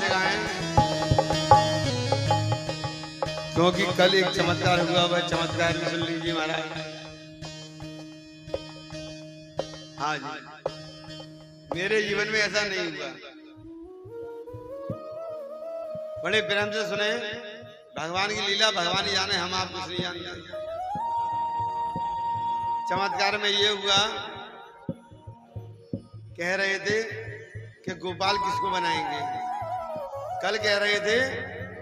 लगाएं, क्योंकि कल एक चमत्कार हुआ, वह चमत्कार भी सुन लीजिए महाराज। हाँ जी, मेरे जीवन में ऐसा नहीं हुआ। बड़े प्रेम से सुने, भगवान की लीला भगवान ही जाने, हम आप कुछ नहीं जानते। चमत्कार में ये हुआ, कह रहे थे कि गोपाल किसको बनाएंगे। कल कह रहे थे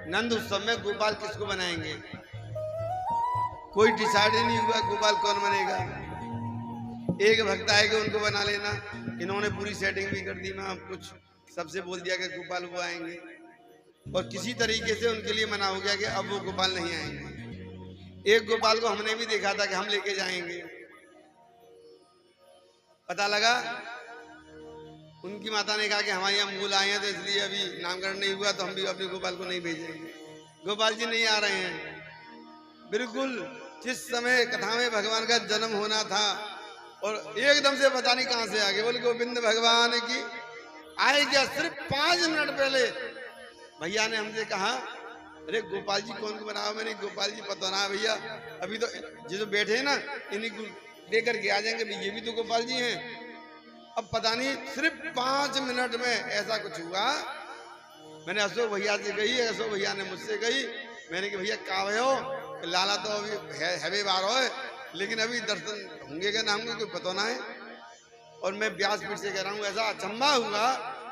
नंद उत्सव में गोपाल किसको बनाएंगे, कोई डिसाइड ही नहीं हुआ गोपाल कौन बनेगा। एक भक्त आएगा उनको बना लेना, इन्होंने पूरी सेटिंग भी कर दी। मैं कुछ सबसे बोल दिया कि गोपाल वो आएंगे, और किसी तरीके से उनके लिए मना हो गया कि अब वो गोपाल नहीं आएंगे। एक गोपाल को हमने भी देखा था कि हम लेके जाएंगे, पता लगा उनकी माता ने कहा कि हमारे यहाँ मूल आए हैं तो इसलिए अभी नामकरण नहीं हुआ, तो हम भी अपने गोपाल को नहीं भेजेंगे। गोपाल जी नहीं आ रहे हैं। बिल्कुल जिस समय कथा में भगवान का जन्म होना था, और एकदम से पता नहीं कहां से आ गए, बोले गोविंद भगवान की आए क्या। सिर्फ 5 मिनट पहले भैया ने हमसे कहा, अरे गोपाल जी कौन को बनाओ। मैंने गोपाल जी पता ना भैया, अभी तो जो बैठे हैं ना इन्हीं को लेकर के आ जाएंगे, ये भी तो गोपाल जी हैं। अब पता नहीं सिर्फ 5 मिनट में ऐसा कुछ हुआ। मैंने अशोक भैया से कही, अशोक भैया ने मुझसे कही, मैंने कहा भैया का हो, लाला तो अभी है बार हो, लेकिन अभी दर्शन होंगे क्या ना होंगे कोई पता ना है। और मैं व्यासपीठ से कह रहा हूँ, ऐसा अचंबा हुआ,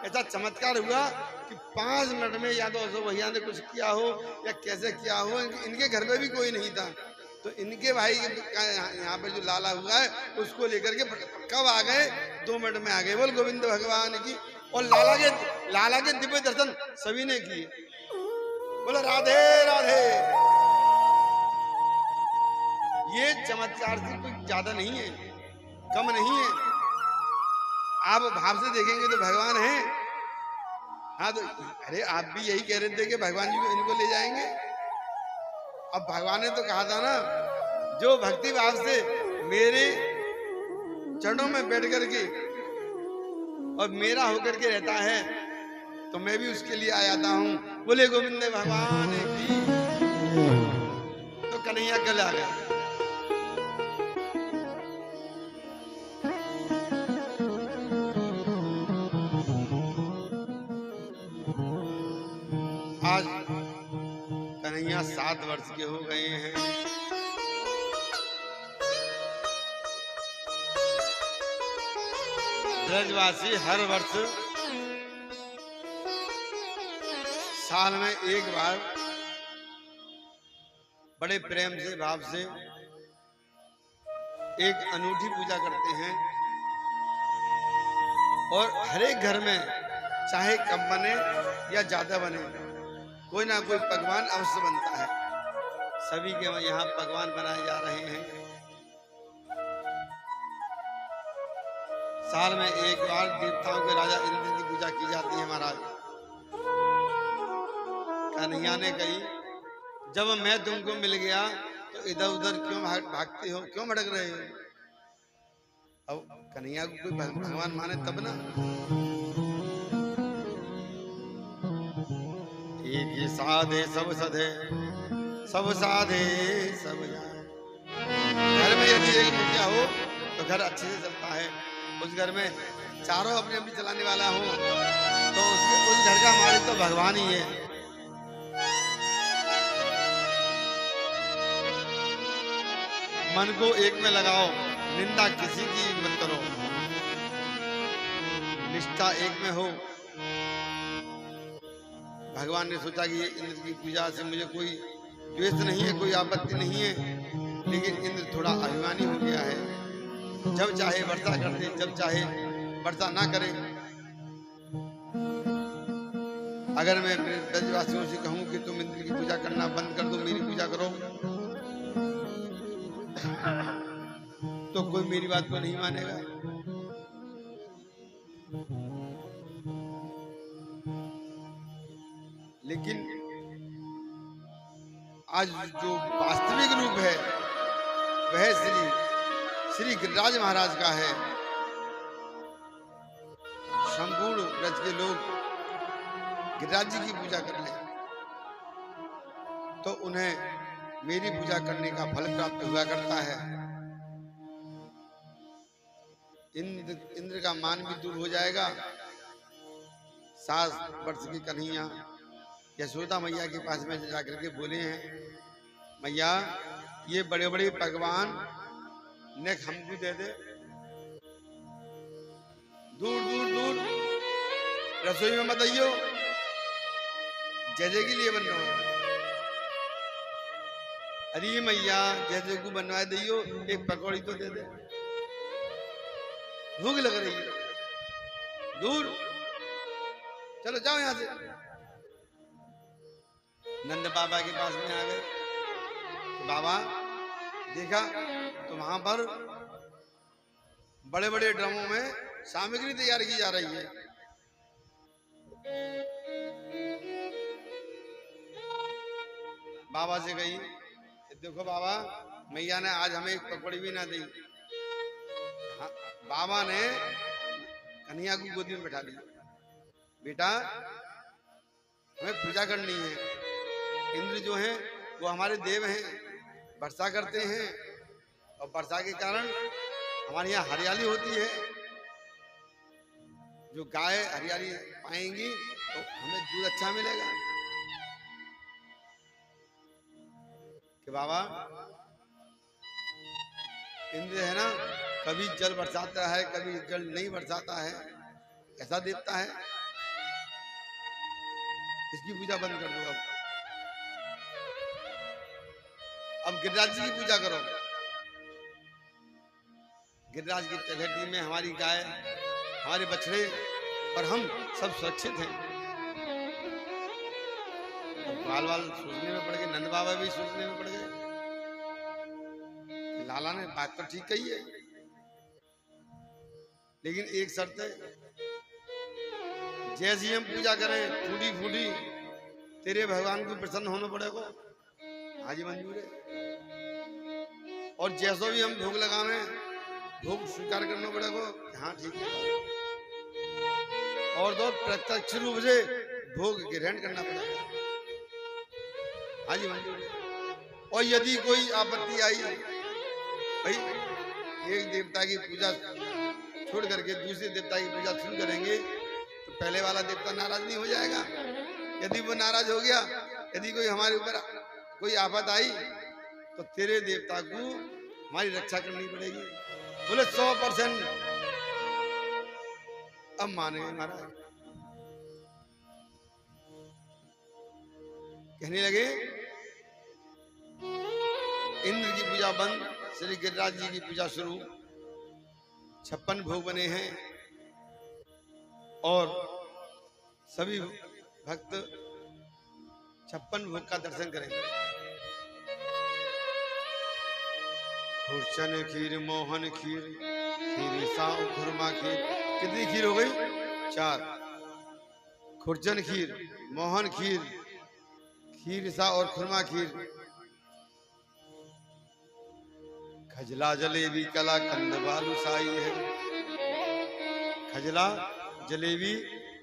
ऐसा चमत्कार हुआ कि 5 मिनट में या तो अशोक भैया ने कुछ किया हो या कैसे किया हो। इनके घर में भी कोई नहीं था, तो इनके भाई यहाँ पे जो लाला हुआ है उसको लेकर के कब आ गए, 2 मिनट में आ गए। बोल गोविंद भगवान की। और लाला के दिव्य दर्शन सभी ने किए। बोलो राधे राधे। ये चमत्कार से कोई ज्यादा नहीं है, कम नहीं है। आप भाव से देखेंगे तो भगवान है। हाँ तो अरे आप भी यही कह रहे थे कि भगवान जी को इनको ले जाएंगे। अब भगवान ने तो कहा था ना, जो भक्ति भाव से मेरे चरणों में बैठ करके और मेरा होकर के रहता है, तो मैं भी उसके लिए आ जाता हूँ। बोले गोविंद भगवान की। तो कन्हैया कल आ गया। आज कन्हैया 7 वर्ष के हो गए हैं। ब्रजवासी हर वर्ष साल में एक बार बड़े प्रेम से भाव से एक अनूठी पूजा करते हैं, और हर एक घर में चाहे कम बने या ज्यादा बने, कोई ना कोई पकवान अवश्य बनता है। सभी के यहाँ पकवान बनाए जा रहे हैं। साल में एक बार देवताओं के राजा इंद्र की पूजा की जाती है महाराज। कन्हैया ने कही, जब मैं तुमको मिल गया तो इधर उधर क्यों भागते हो, क्यों भटक रहे हो। अब कन्हैया को कोई भगवान माने तब ना। एक ही साधे सब सधे, सब साधे सब जाए। घर में यदि एक मुखिया हो तो घर अच्छे से चलता है। उस घर में चारों अपने अपनी चलाने वाला हो तो उस घर का मालिक तो भगवान ही है। मन को एक में लगाओ, निंदा किसी की मत करो, निष्ठा एक में हो। भगवान ने सोचा कि ये इंद्र की पूजा से मुझे कोई द्वेष नहीं है, कोई आपत्ति नहीं है, लेकिन इंद्र थोड़ा अभिमानी हो गया है। जब चाहे वर्षा कर दे, जब चाहे वर्षा ना करे। अगर मैं ब्रजवासियों से कहूं कि तुम इंद्र की पूजा करना बंद कर दो, मेरी पूजा करो, तो कोई मेरी बात को नहीं मानेगा। लेकिन आज जो वास्तविक रूप है वह श्री गिरिराज महाराज का है। संपूर्ण ब्रज के लोग गिरिराज जी की पूजा कर ले तो उन्हें मेरी पूजा करने का फल प्राप्त हुआ करता है। इंद्र का मान भी दूर हो जाएगा। 7 वर्ष की कन्हैया यशोदा मैया के पास में जाकर के बोले हैं, मैया ये बड़े बड़े भगवान ने हमको दे दे, दूर दूर दूर रसोई में मत आइयो, जय के लिए बन रहा हूं। अरे मैया जय को बनवा दियो, एक पकौड़ी तो दे दे, भूख लग रही है, दूर चलो जाओ यहां से। नंद बाबा के पास में आ गए तो बाबा देखा तो वहां पर बड़े बड़े ड्रमों में सामग्री तैयार की जा रही है। बाबा से कही, देखो बाबा मैया ने आज हमें एक पकौड़ी भी ना दी। हाँ, बाबा ने कन्हैया को गोदी में बैठा लिया, बेटा हमें पूजा करनी है। इंद्र जो हैं वो हमारे देव हैं, वर्षा करते हैं और वर्षा के कारण हमारे यहाँ हरियाली होती है। जो गाय हरियाली पाएंगी तो हमें दूध अच्छा मिलेगा। कि बाबा इंद्र है ना, कभी जल बरसाता है कभी जल नहीं बरसाता है, ऐसा देवता है, इसकी पूजा बंद कर दो। अब गिरिराज जी की पूजा करो। गिरिराज की तलहटी में हमारी गाय हमारे बछड़े और हम सब सुरक्षित हैं। बाल बाल सोचने में पड़ गए, नंद बाबा भी सोचने में पड़ गए, लाला ने बात तो ठीक कही है लेकिन एक शर्त है, जैसी हम पूजा करें टूटी फूटी तेरे भगवान को प्रसन्न होना पड़ेगा। हाजी मंजूर है। और जैसो भी हम भोग लगावे भोग स्वीकार करना पड़ेगा। हाँ ठीक है। और तो प्रत्यक्ष रूप से भोग ग्रहण करना पड़ेगा। हाजी मंजूर है। और यदि कोई आपत्ति आई, भाई एक देवता की पूजा छोड़ करके दूसरे देवता की पूजा शुरू करेंगे तो पहले वाला देवता नाराज नहीं हो जाएगा? यदि वो नाराज हो गया, यदि कोई हमारे ऊपर कोई आफत आई तो तेरे देवता को हमारी रक्षा करनी पड़ेगी। बोले 100% अब मानेंगे महाराज। कहने लगे इंद्र की पूजा बंद, श्री गिरिराज जी की पूजा शुरू। 56 भोग बने हैं और सभी भक्त 56 भोग का दर्शन करेंगे। खुरचन खीर, मोहन खीर, खीर खुरमा खीर। कितनी खीर हो गई? 4। खुरचन खीर, मोहन खीर, खीर सा और खुरमा खीर। खजला जलेबी कलाकंद बालूशाही है। खजला जलेबी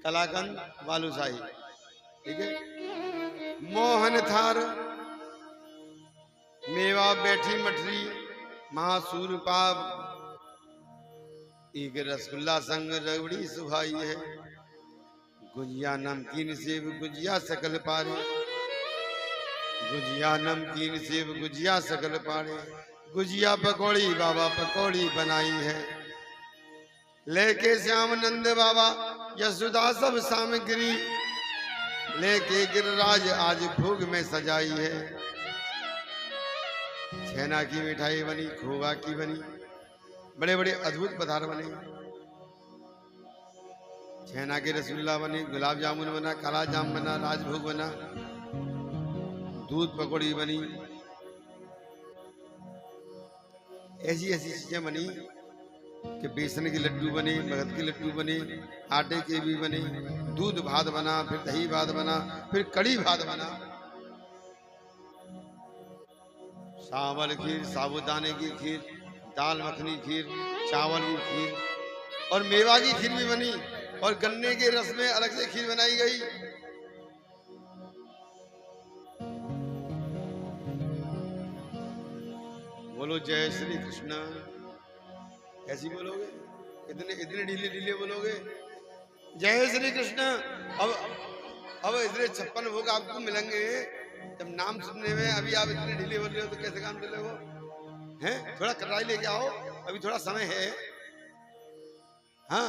कलाकंद बालूशाही, ठीक है। मोहन थार, मेवा बैठी मठरी, महासूर पाप, एक रसगुल्ला संग रबड़ी सुहाई है। गुजिया नमकीन सेब गुजिया सकल पारे, गुजिया नमकीन सेब गुजिया सकल पारे। गुजिया पकौड़ी बाबा पकौड़ी बनाई है। लेके श्याम नंद बाबा यशोदा सब सामग्री, लेके गिरिराज आज भोग में सजाई है। छेना की मिठाई बनी, खोवा की बनी, बड़े बड़े अद्भुत पदार्थ बने। छेना के रसगुल्ला बने, गुलाब जामुन बना, काला जाम बना, राजभोग बना, दूध पकौड़ी बनी। ऐसी ऐसी चीजें बनी कि बेसन के लड्डू बने, मगध के लड्डू बने, आटे के भी बने, दूध भात बना, फिर दही भात बना, फिर कड़ी भात बना, चावल खीर, साबूदाने की खीर, दाल मखनी खीर, चावल की खीर और मेवा की खीर भी बनी। और गन्ने के रस में अलग से खीर बनाई गई। बोलो जय श्री कृष्ण। कैसी बोलोगे? इतने इतने ढीले ढीले बोलोगे जय श्री कृष्ण। अब इतने 56 भोग आपको मिलेंगे जब नाम सुनने में। अभी आप इतने ढीले बोल रहे हो तो कैसे काम चलेगा? हैं? थोड़ा कटाई लेके आओ, अभी थोड़ा समय है। हाँ,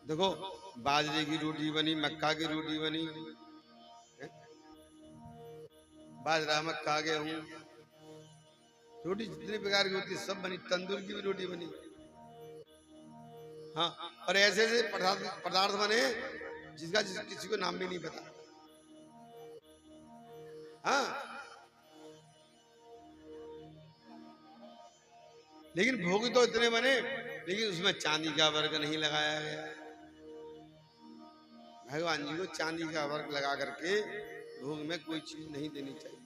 देखो बाजरे की रोटी बनी, मक्का की रोटी बनी, बाजरा मक्का गेहूं रोटी जितने प्रकार की होती है सब बनी। तंदूर की भी रोटी बनी। हाँ, और ऐसे ऐसे पदार्थ बने जिसका किसी को नाम भी नहीं पता। हाँ, लेकिन भोग तो इतने बने, लेकिन उसमें चांदी का वर्क नहीं लगाया गया। भगवान जी को चांदी का वर्क लगा करके भोग में कोई चीज नहीं देनी चाहिए।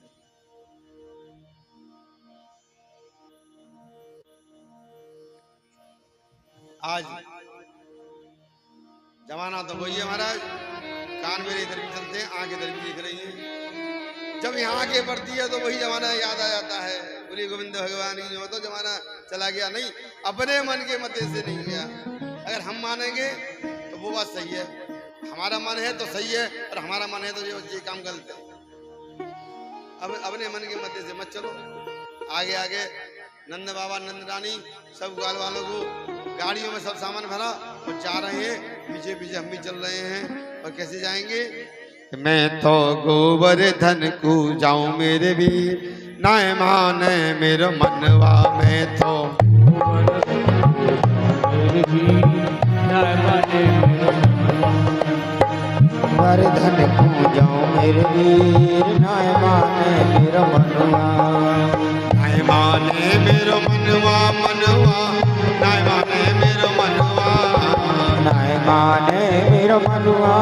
आज जमाना तो वही है महाराज, कान मेरे इधर भी चलते हैं, आंख इधर भी दिख रही है। जब यहाँ आगे बढ़ती है तो वही जमाना याद आ जाता है। बोली गोविंद भगवान की। जो तो जमाना चला गया नहीं, अपने मन के मते से नहीं गया। अगर हम मानेंगे तो वो बात सही है, हमारा मन है तो सही है, और हमारा मन है तो ये काम गलत है। अब अपने मन के मते से मत चलो। आगे आगे नंद बाबा नंद रानी सब ग्वाल वालों को गाड़ियों में सब सामान भरा और जा रहे हैं। पीछे पीछे हम भी चल रहे हैं। और कैसे जाएंगे? मैं तो गोवर्धन को जाऊं मेरे वीर, नाय माने मेरा मनवा। मैं तो गोवर्धन को जाऊं मेरे वीर, नाय माने मेरा मनवा। नाय माने मेरो मनवा मनवा, नाय माने मेरो मनवा। नाय माने मेरा मनवा,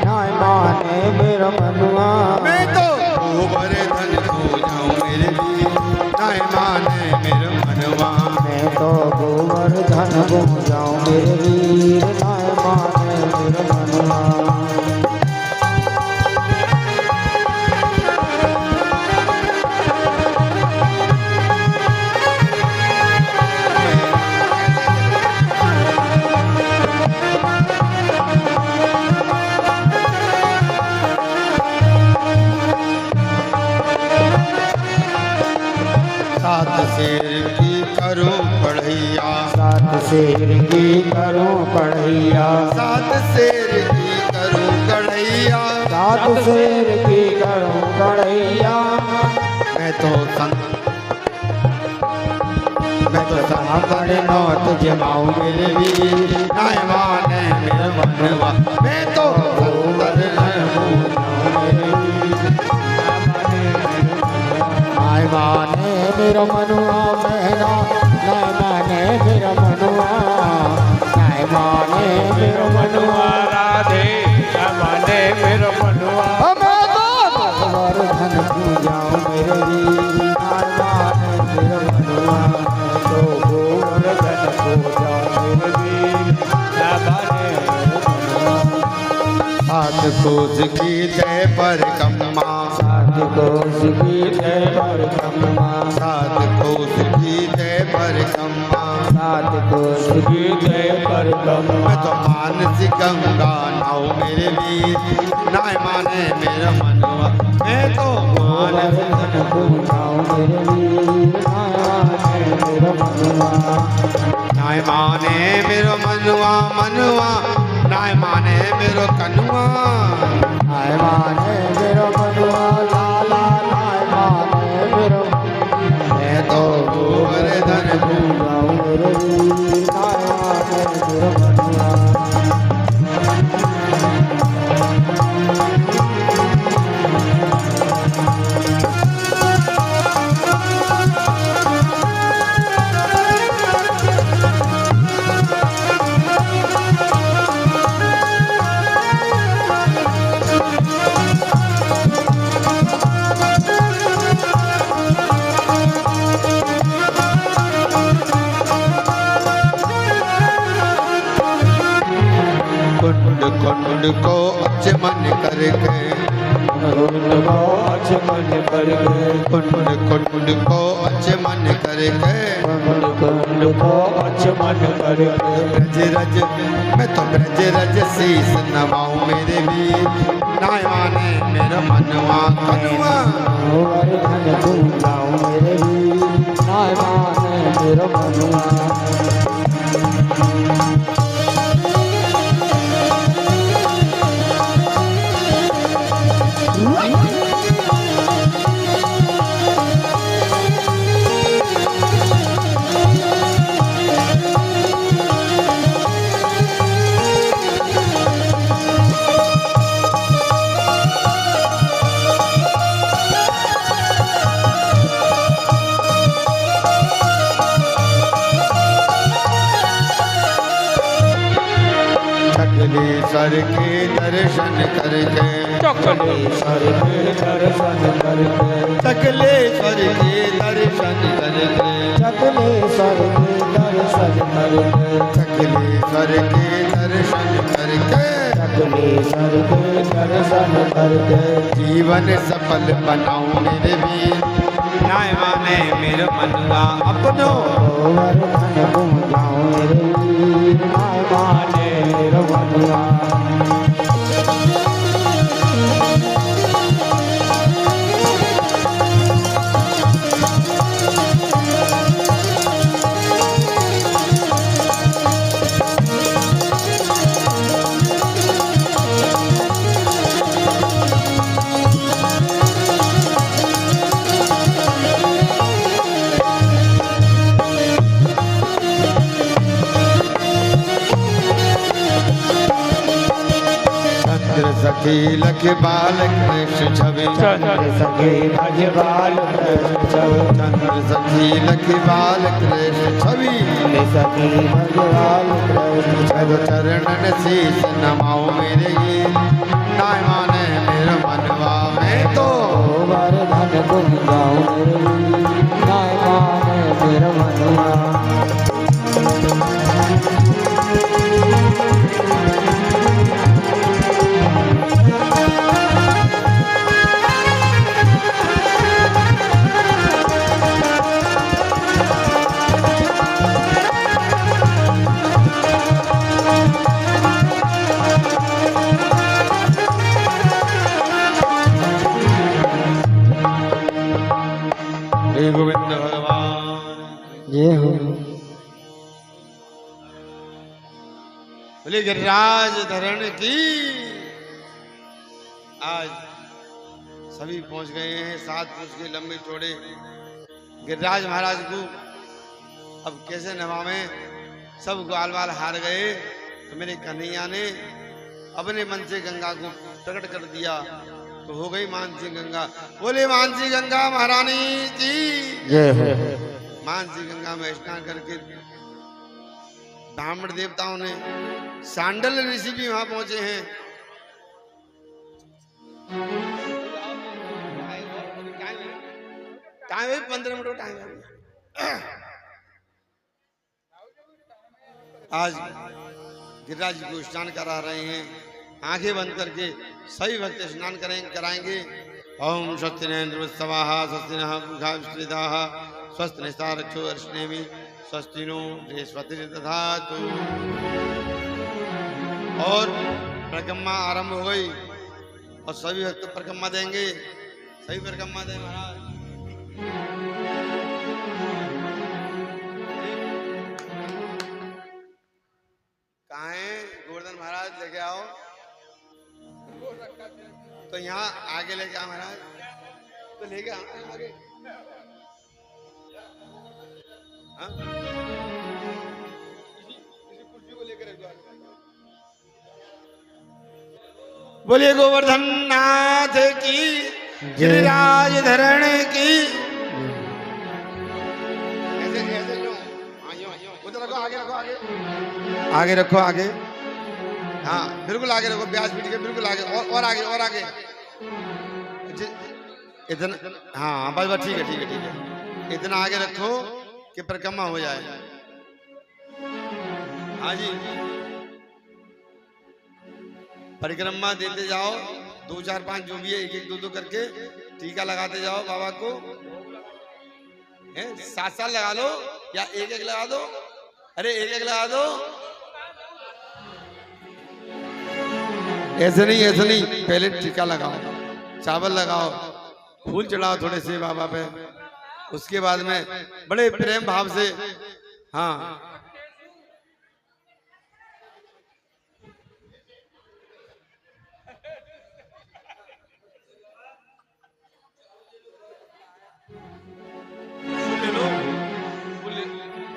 नाय माने मेरा मनवा। मैं तो गोवर्धन को जाऊं मेरे वीर, नाय माने मेरो मनवा। मैं तो गोवर्धन को जाऊं मेरे वीर, नाय माने मेरा मनवा। सात शेर की करूं पढ़ैया, सात शेर की करूं पढ़ैया, सात शेर की करूं कढ़ैया। सात शेर की करूं पढ़ैया। मैं तो संग नौत जमाऊं मेरे वीर, नाय माने मेरा मनवा। मैं तो नाय माने मेरा मनवा। मेरा नाय माने मेरा मनवा, नाय माने मेरा मनवा। राधे माने मेरा मनवा। मैं तो गोवर्धन को जाऊं मेरे वीर, नाय माने मेरा मनवा। तो गोवर्धन को जाऊं मेरे वीर, ना माने मेरा मनवा। सात कोस की जय परिक्रमा, सात कोस की जय परिक्रमा, सात कोस की जय परिक्रमा। सात कोस की जय परिक्रमा। मैं तो मानसी गंगा नाव मेरे वीर, नाय माने मेरा मनवा। मैं तो गोवर्धन को जाऊं मेरे वीर, नाय माने मेरा मनवा। नाय माने मेरो मनवा मनवा, नाय माने मेरो कनुआ। नाय माने मेरा मनवा, लाला नाय माने मेरा। मैं तो गोवर्धन को जाऊं मेरे वीर, नाय माने मेरा मनवा। कुंड कुंड को अचमन करके, कुंड को अचमन करके कुंड कुंड को अचमन करके कुंड को अचमन करके ब्रज रज मैं तो ब्रज रज शीस नवाऊं मेरे वीर नाय माने मेरा मनवा कनुआ गोवर्धन पूजाऊं मेरे वीर नाय माने मेरा मनुआ सकलेश्वर के दर्शन करके सकलेश्वर के दर्शन करके सकलेश्वर के दर्शन करके सकलेश्वर के दर्शन करके सकलेश्वर के दर्शन करके सकलेश्वर के दर्शन करके जीवन सफल बनाऊं मेरे वीर नाय माने मेरे मनवा अपनो गोवर्धन पूजाऊं मेरे वीर नाय माने मेरा मनुआ चंद्र सखी लख बाल कृष्ण छवि चंद्र सखे भजबाल चंद्र सखी लख बाल कृष्ण छवि सखी भगवान कृष्ण छद चरणन शीस नमाओ मेरे वीर नाय माने मेरा मनवा मैं तो गोवर्धन पूजाऊं मेरे वीर नाय माने मेरा मनुआ हे गोविंद भगवान ये हो बोले गिरिराज धरण की आज सभी पहुंच गए हैं 7 पुरुष के लंबे चौड़े गिरिराज महाराज को अब कैसे नवावे सब ग्वाल बाल हार गए तो मेरे कन्हैया ने अपने मन से गंगा को प्रकट कर दिया तो हो गई मानसी गंगा। बोले मानसी गंगा महारानी की जय हो मानसी गंगा में स्नान करके ब्राह्मण देवताओं ने सांडल ऋषि भी वहां पहुंचे हैं। टाइम है 15 मिनट टाइम है। आज गिरिराज जी को स्नान करा रहे हैं। आंखें बंद करके सभी भक्त स्नान कराएंगे। ओम स्वस्ति नेन्द्र स्वाहा स्वस्ति नः पूषा विश्रिताः स्वस्ति निस्तारक्षो अर्ष्णेमि स्वस्ति नो बृहस्पतिर् दधातु। और परिक्रमा आरंभ हो गई और सभी भक्त परिक्रमा देंगे। सभी परिक्रमा दें महाराज। कहाँ है गोवर्धन महाराज? लेके आओ। तो यहाँ आगे लेके आओ महाराज। तो लेके आओ आगे। हाँ? इसी कुर्सी को लेकर बोलिए गोवर्धन नाथ की, गिरिराज धरण की। ऐसे ऐसे लो। उधर रखो, आगे रखो, आगे रखो, आगे। हाँ बिल्कुल आगे रखो, ब्याज पीट के बिल्कुल आगे, और आगे, और आगे। इतना, हाँ बस बस, ठीक है ठीक है ठीक है। इतना आगे रखो कि परिक्रमा हो जाए। हाँ जी, परिक्रमा देते जाओ। 2 4 5 जो भी है, 1 1 2 2 करके टीका लगाते जाओ बाबा को। 7 7 लगा लो या 1 1 लगा दो। अरे 1 1 लगा दो। ऐसे नहीं, पहले टीका लगाओ, चावल लगाओ, फूल चढ़ाओ थोड़े से बाबा पे, उसके बाद में बड़े प्रेम भाव से हाँ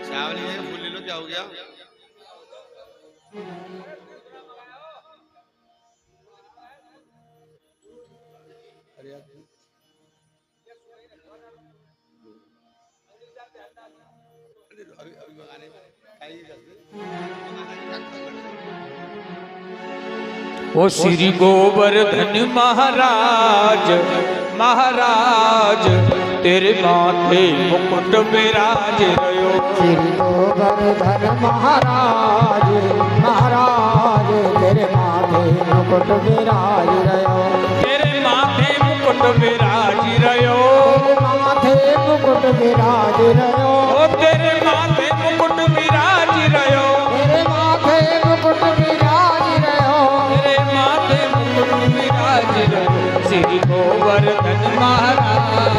चावल ले लो, फूल ले लो, क्या हो गया? अभी मंगाने ओ श्री गोवर्धन महाराज महाराज तेरे माथे मुकुट विराज रयो। श्री गोवर्धन महाराज महाराज तेरे माथे मुकुट विराज रयो। तेरे माथे मुकुट विराज रयो। तेरे माथे मुकुट विराज रयो। ओ तेरे माथे मुकुट विराज रयो। तेरे माथे मुकुट विराज रयो। तेरे माथे मुकुट विराज रयो। श्री गोवर्धन महाराज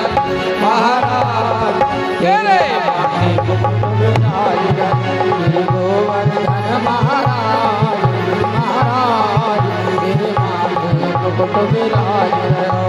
महाराज तेरे माथे मुकुट विराज रयो। श्री गोवर्धन महाराज महाराज तेरे माथे मुकुट विराज रयो।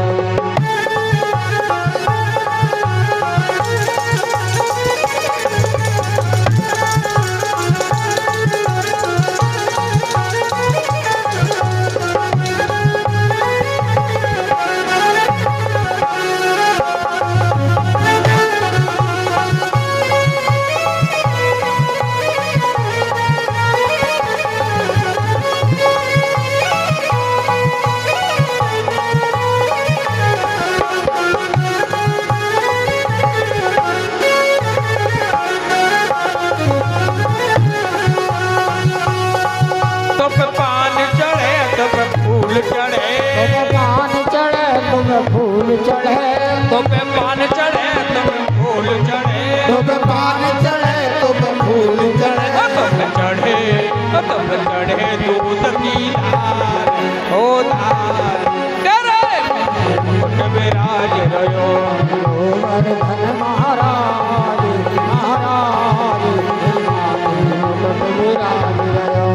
फूल चढ़े तो पे पान चढ़े तो पे फूल चढ़े तो पे पान चढ़े तो पे फूल चढ़े तो पे चढ़े तो पे चढ़े दूध की धार ओ धार तेरे मुकुट विराज रयो। गोवर्धन महाराज महाराज मुकुट विराज रयो।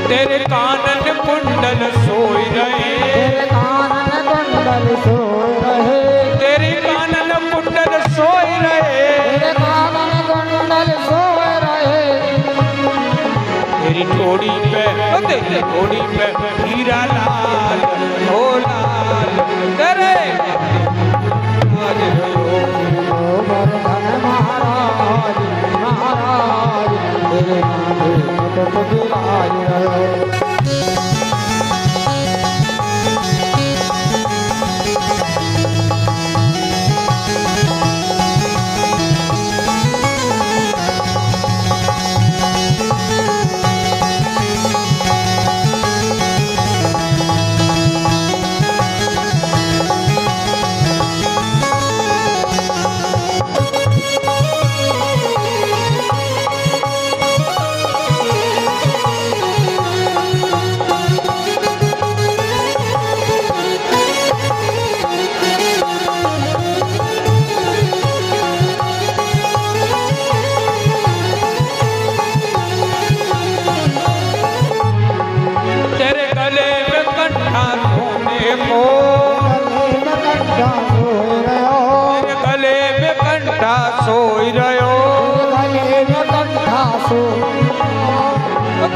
तेरे कानन कुंडल सोई रहे। तेरे कानन कुंडल सोई रहे। तेरे कानन कुंडल सोई रहे। तेरे कानन कुंडल सोई रहे। तेरी ठोड़ी पे तेरी ठोड़ी पे हीरा लाल ओ लाल तेरे गोवर्धन महाराज महाराज तेरे माथे मुकुट विराज रयो।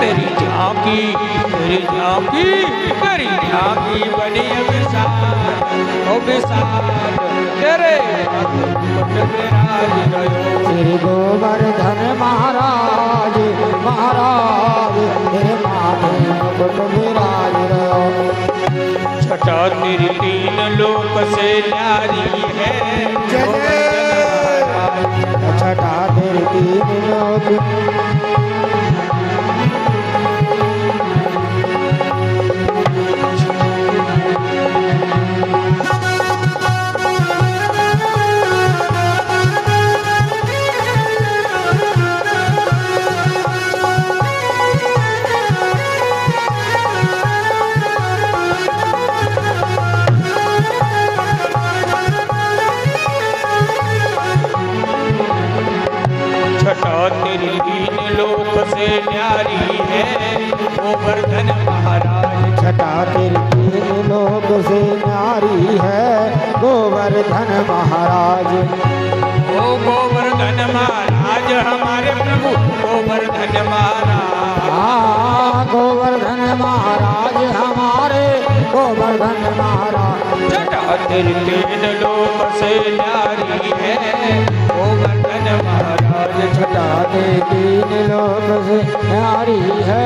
तेरी झांकी तेरी झांकी तेरी झांकी बड़ी विशाल ओ विशाल तेरे मुकुट विराज रहो श्री गोवर्धन महाराज महाराज तेरे माथे मुकुट विराज रहो। छटा तेरी तीन लोक से न्यारी है छठा तेरे तीन लोक तेरी तीन लोक से न्यारी है गोवर्धन महाराज। छठा तेरी तीन लोक से न्यारी है गोवर्धन महाराज। ओ गोवर्धन महाराज हमारे प्रभु गोवर्धन महाराज। हाँ गोवर्धन महाराज हमारे गोवर्धन महाराज। छठा तेरी तीन लोक से न्यारी है गोवर्धन महाराज। छठा तेरी तीन लोक से न्यारी है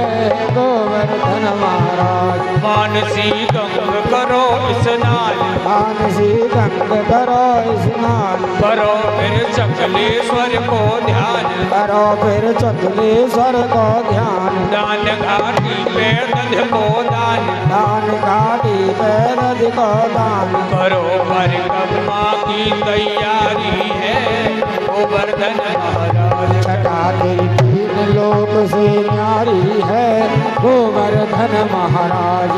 गोवर्धन महाराज। मानसी गंग करो स्नान मानसी गंग करो स्नान करो फिर चकलेश्वर को ध्यान करो फिर चकलेश्वर को ध्यान। दान घाटी पे दध को दान दान घाटी पे नदी को दान करो परिक्रमा की तैयारी है गोवर्धन महाराज। छठा तेरी तीन लोक से न्यारी है गोवर्धन महाराज।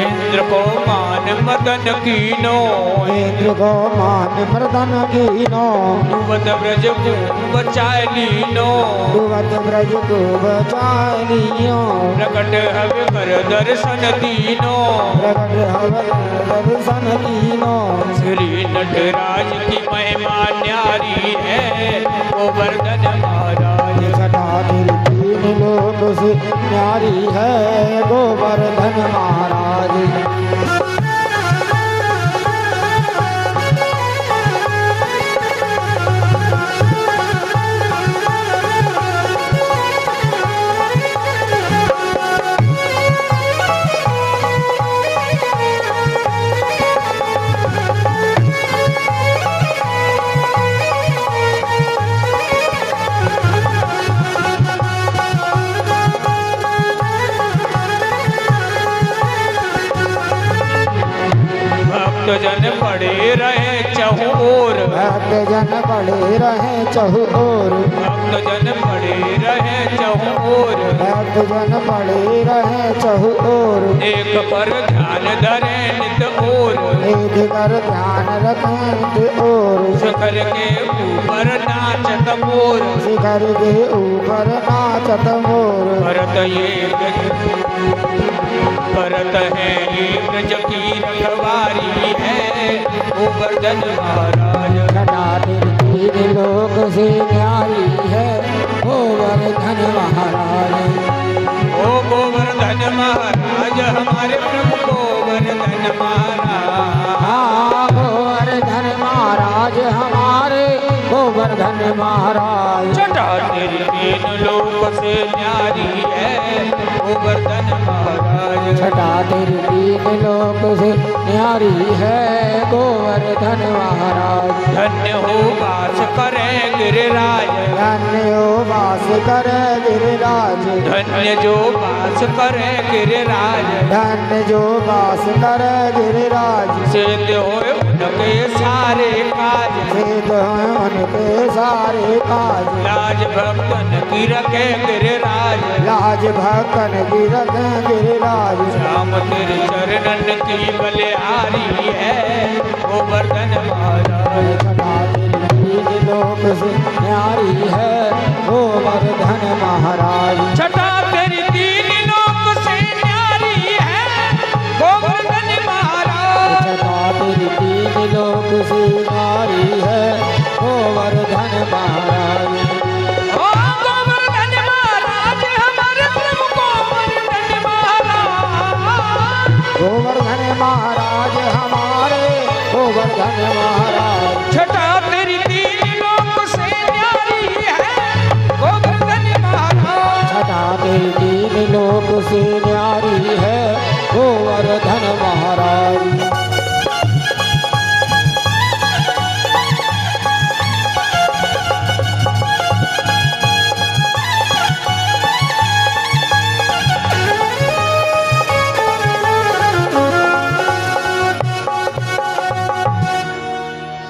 इंद्र को मान मदन कीनो इंद्र को मान मर्दन कीनो युवत ब्रज को बचाए लीनो युवत ब्रज को बचाए लियो। प्रकट हवे कर दर्शन दीनो प्रकट हवे दर्शन दीनो। श्री नटराज की महिमा न्यारी है गोवर्धन महाराज। छठा तेरी तीन लोक से न्यारी है गोवर्धन महाराज। भक्तजन पड़े रहे चहु ओर भक्तजन पड़े रहे चहु ओर भक्तजन पड़े रहे चहु ओर भक्तजन पड़े रहे चहु ओर। एक पर ध्यान धरे नित ओर एक कर ध्यान रखें ओर शिखर के ऊपर नाचत मोर शिखर के ऊपर नाचत मोर। भरत है ये ब्रज की रखवारी है गोवर्धन महाराज। छठा तेरी तीन लोक से न्यारी है गोवर्धन महाराज। ओ गोवर्धन महाराज हमारे प्रभु गोवर्धन महाराज। हाँ गोवर्धन महाराज हमारे गोवर्धन महाराज। छठा तेरी तीन लोक से न्यारी है गोवर्धन महाराज। छठा तेरी तीन लोक से न्यारी है गोवर्धन महाराज। धन्य हो वास करे गिरिराज धन्य हो वास करे गिरिराज। धन्य जो वास करे गिरिराज धन्य जो वास करे गिरिराज। सिद्ध हो उनके सारे काज सिद्ध हैं उनके सारे तुम्हारे काज लाज भक्तन की रखे गिरिराज लाज भक्तन की रखें गिरिराज श्याम तेरे चरणन की बलिहारी है गोवर्धन महाराज छटा तेरी लोक से न्यारी है गोवर्धन महाराज छटा तेरी तीन लोक से न्यारी है गोवर्धन महाराज छटा तेरी तीन लोक से न्यारी है गोवर्धन महाराज ओ गोवर्धन महाराज हमारे प्रभु गोवर्धन महाराज गोवर्धन महाराज हमारे गोवर्धन महाराज छटा तेरी तीन लोक से न्यारी है गोवर्धन महाराज छटा तेरी तीन लोक से न्यारी है गोवर्धन महाराज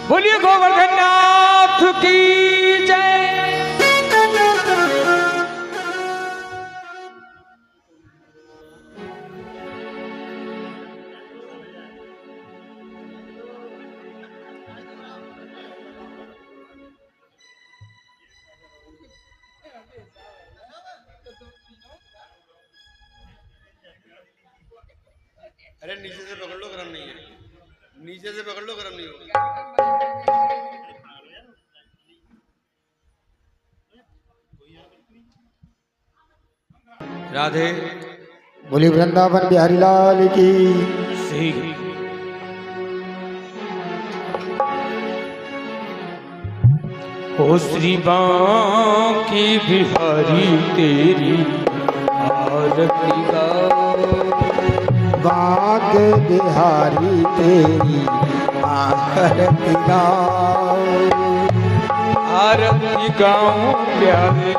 बोलिए गोवर्धन नाथ की जय। अरे नीचे से पकड़ लो, गरम नहीं है। नीचे से पकड़ लो, गरम नहीं होगा। राधे बोली वृंदावन बिहारी लाल की सही। ओ श्री बांकी बिहारी तेरी आरती गाओ बाग बिहारी तेरी आरती गाओ आरती गाऊं प्यारे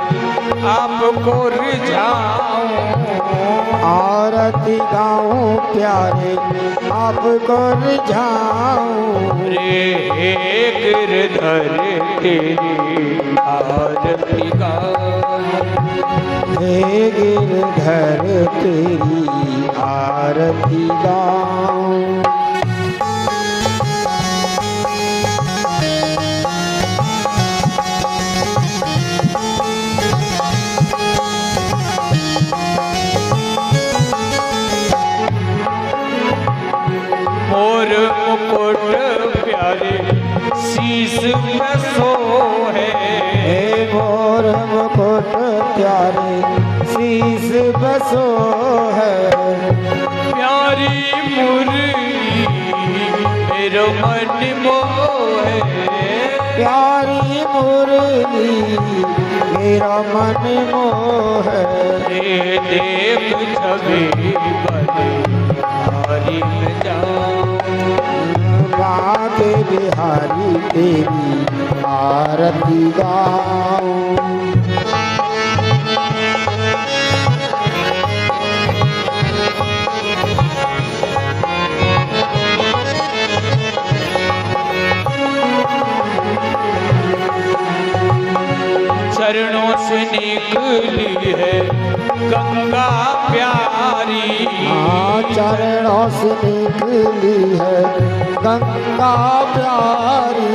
आपको रिझाऊं आरती गाऊं प्यारे आपको रिझाऊं रे गिरधर तेरी आरती गाऊं हे गिरधर तेरी आरती गाऊं मोर मुकुट प्यारे शीश में सोहे हे मोर मुकुट प्यारे शीश बसो है प्यारी मुरली मेरो मन मोहे प्यारी मुरली मेरा मन मोह रे देव छवि बड़े हरि में जाऊं बागे बिहारी तेरी आरती गाऊं चरणों से निकली है गंगा प्यारी चरणों से निकली है गंगा प्यारी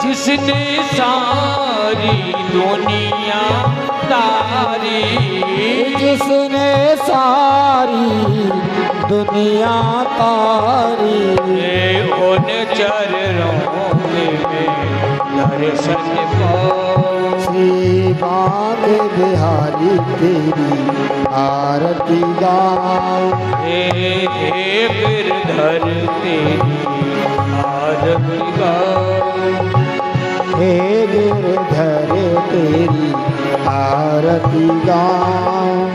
जिसने सारी दुनिया तारी जिसने सारी दुनिया तारी उन चरणों में दर्शन पाओ श्री बाग बिहारी तेरी आरती गाऊं हे गिरधर तेरी आरती गाओ हे गिरधर तेरी आरती गाऊं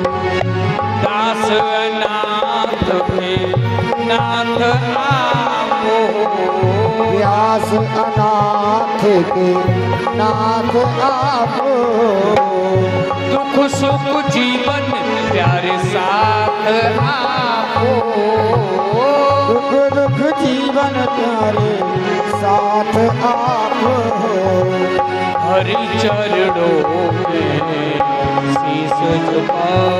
दास अनाथ में नाथ आपो व्यास अनाथ के नाथ आपो दुख सुख जीवन प्यारे साथ आपो दुख दुख जीवन प्यारे साथ आप हो। हरि चरणों में शीस झुकाओ।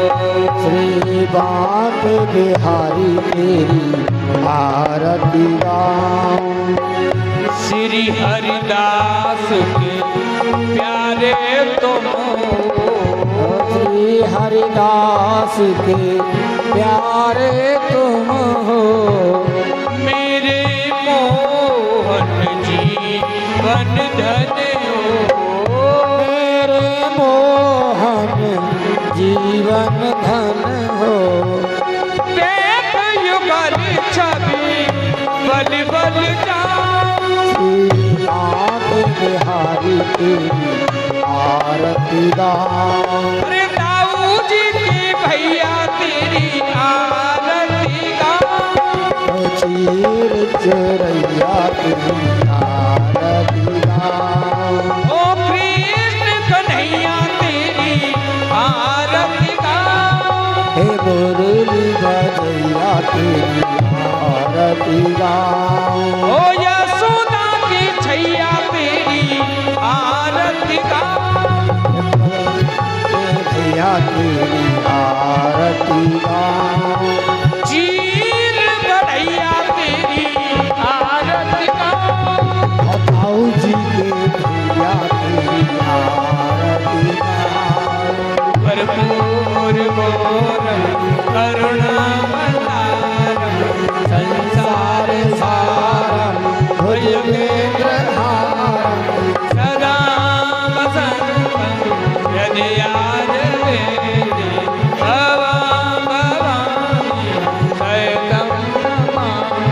श्री बांके बिहारी तेरी आरती गाऊं। श्री हरिदास के प्यारे तुम हो। श्री हरिदास के प्यारे तुम हो। मेरे मोहन जीवन धन हो। मेरे मोहन जीवन धन हो। देख युगल छवि बल बल जाऊं। श्री बांके बिहारी तेरी आरती गाऊं। अरे दाऊ जी की भैया तेरी आरती गाऊं। चीर चुरैया तेरी आरती गाऊं। ओ कृष्ण कन्हैया तेरी आरती गाऊं। हे मुरली बजैया तेरी आरती गाऊं। ओ यशोदा की छैया तेरी आरती गाऊं। भैया तेरी आरती गाऊं। चीर बढ़ैया तेरी आरती गाऊं। ताऊ जी के भैया तेरी आरती गाऊं। भरपूर मोरम करुणावतारम संसार सारम भुजगेन्द्रहारं सदा वसन्तं हृदयारविन्दे भवां भवामि शरणं नमामि।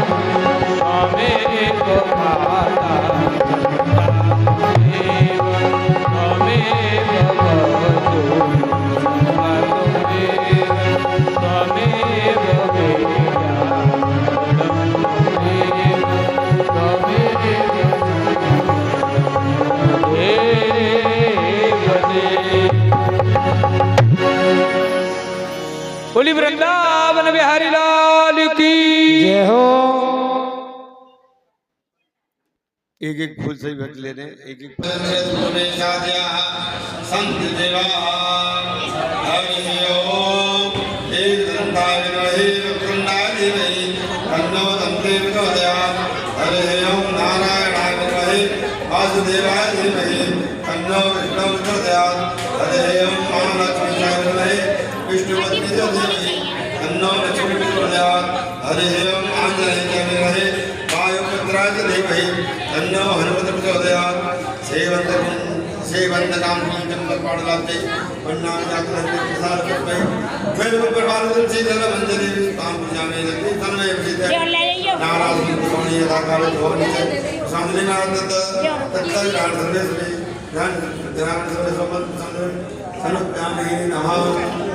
त्वमेव माता त्वमेव भवतु त्वमेव बोली वृंदावन बिहारी लाल की जय हो। एक एक फूल से भक्त ले रहे हैं, एक एक संत देवा हरि ओम। एक दंताय विद्महे वक्रतुंडाय धीमहि तन्नो दन्ति प्रचोदयात्। हरि ओम नारायणाय विद्महे वासुदेवाय धीमहि तन्नो विष्णुः प्रचोदयात्। हरि ओम महालक्ष्मीकाय विद्महे विष्णुपत्नी धीमहि तन्नो लक्ष्मी प्रचोदयात्। हरि ओम आंजनेयाय विद्महे वायुपुत्राय धीमहि तन्नो हनुमत् प्रचोदयात्। सेवंत काम चंद्र पाड़लाते पन्ना जाकर प्रसाद करते फिर ऊपर भारत से जल मंजरी काम पूजा में लगे तन्मय विषय नाराज कोणी यदाकार धोनी से सामने नारद तत्तल सर्वेश में ध्यान ध्यान सर्वेश समन सनुप्यामि नमः।